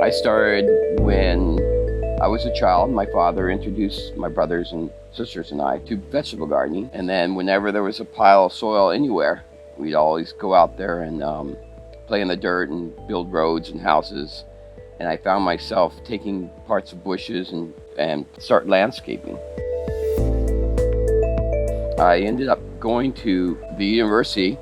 I started when I was a child. My father introduced my brothers and sisters and I to vegetable gardening. And then whenever there was a pile of soil anywhere, we'd always go out there and play in the dirt and build roads and houses. And I found myself taking parts of bushes and start landscaping. I ended up going to the university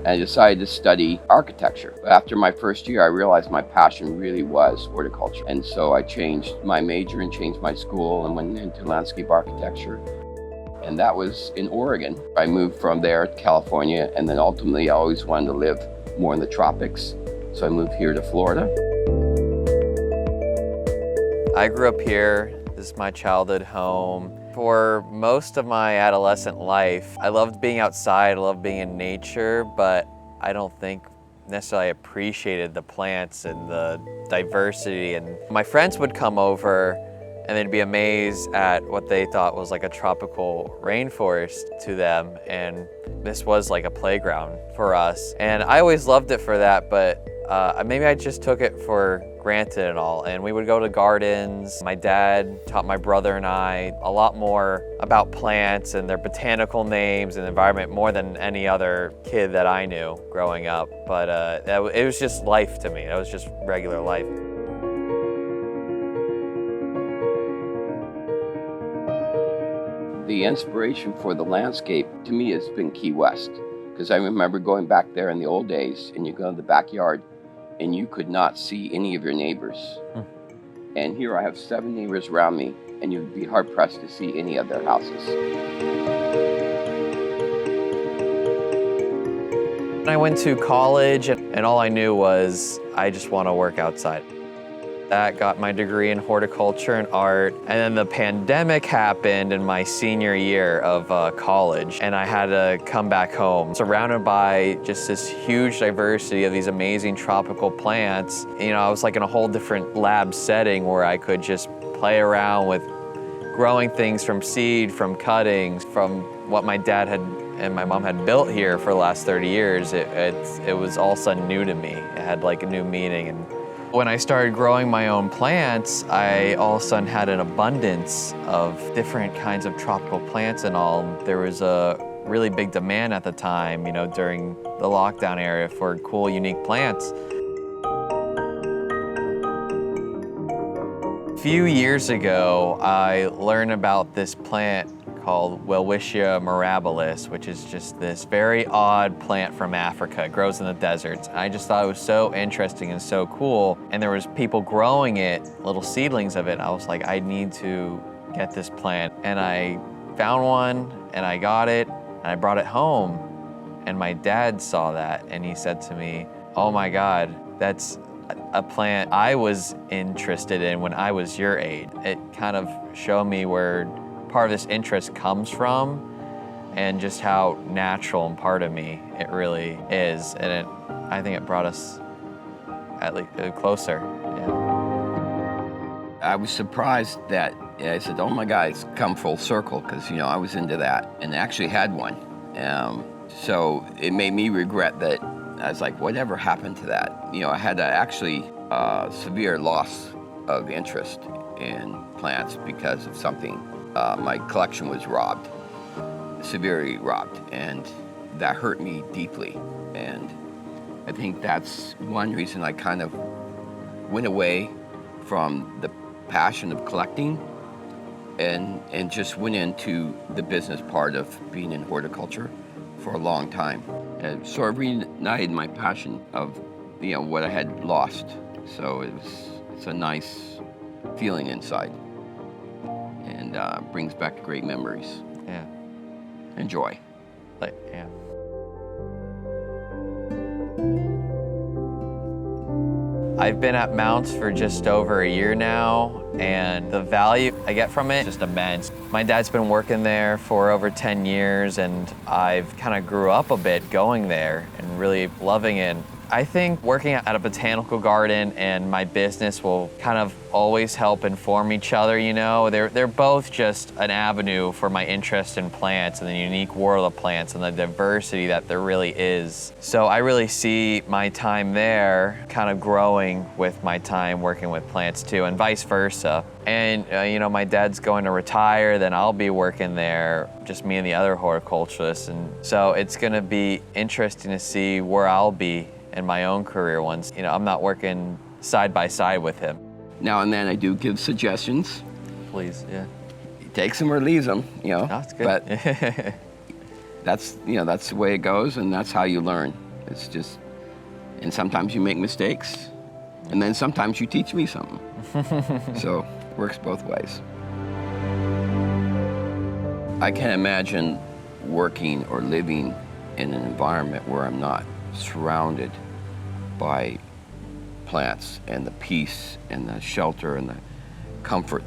and decided to study architecture. After my first year, I realized my passion really was horticulture. And so I changed my major and changed my school and went into landscape architecture. And that was in Oregon. I moved from there to California, and then ultimately I always wanted to live more in the tropics. So I moved here to Florida. I grew up here. This is my childhood home. For most of my adolescent life, I loved being outside, I loved being in nature, but I don't think necessarily appreciated the plants and the diversity. And my friends would come over and they'd be amazed at what they thought was like a tropical rainforest to them. And this was like a playground for us. And I always loved it for that, but maybe I just took it for granted and all. And we would go to gardens. My dad taught my brother and I a lot more about plants and their botanical names and the environment more than any other kid that I knew growing up. But it was just life to me. It was just regular life. The inspiration for the landscape to me has been Key West, because I remember going back there in the old days and you go to the backyard and you could not see any of your neighbors. And here I have 7 neighbors around me and you'd be hard pressed to see any of their houses. I went to college and all I knew was I just want to work outside. That got my degree in horticulture and art. And then the pandemic happened in my senior year of college, and I had to come back home, surrounded by just this huge diversity of these amazing tropical plants. You know, I was like in a whole different lab setting where I could just play around with growing things from seed, from cuttings, from what my dad had and my mom had built here for the last 30 years. It was all of a sudden new to me. It had like a new meaning. And when I started growing my own plants, I all of a sudden had an abundance of different kinds of tropical plants and all. There was a really big demand at the time, you know, during the lockdown area for cool, unique plants. A few years ago, I learned about this plant called Welwitschia mirabilis, which is just this very odd plant from Africa. It grows in the deserts. I just thought it was so interesting and so cool. And there was people growing it, little seedlings of it. I was like, I need to get this plant. And I found one and I got it and I brought it home. And my dad saw that and he said to me, oh my God, that's a plant I was interested in when I was your age. It kind of showed me where part of this interest comes from and just how natural and part of me it really is. And I think it brought us at least closer. Yeah. I was surprised that I said, oh my God, it's come full circle, because, you know, I was into that and actually had one. So it made me regret that. I was like, whatever happened to that? You know, I had actually severe loss of interest in plants because of something. My collection was robbed, severely robbed, and that hurt me deeply. And I think that's one reason I kind of went away from the passion of collecting and just went into the business part of being in horticulture for a long time. And so it reignited my passion of, you know, what I had lost. So it's a nice feeling inside. And brings back great memories. Yeah. And joy. Yeah. I've been at Mounts for just over a year now, and the value I get from it is just immense. My dad's been working there for over 10 years, and I've kind of grew up a bit going there and really loving it. I think working at a botanical garden and my business will kind of always help inform each other, you know? They're both just an avenue for my interest in plants and the unique world of plants and the diversity that there really is. So I really see my time there kind of growing with my time working with plants too, and vice versa. And you know, my dad's going to retire, then I'll be working there, just me and the other horticulturists. And so it's gonna be interesting to see where I'll be in my own career once, you know, I'm not working side by side with him. Now and then I do give suggestions. Please, yeah. He takes them or leaves them, you know. That's good. But that's, you know, that's the way it goes, and that's how you learn. It's just, and sometimes you make mistakes, and then sometimes you teach me something. So it works both ways. I can't imagine working or living in an environment where I'm not surrounded by plants and the peace and the shelter and the comfort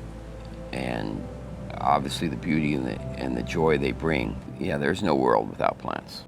and obviously the beauty and the joy they bring. Yeah, there's no world without plants.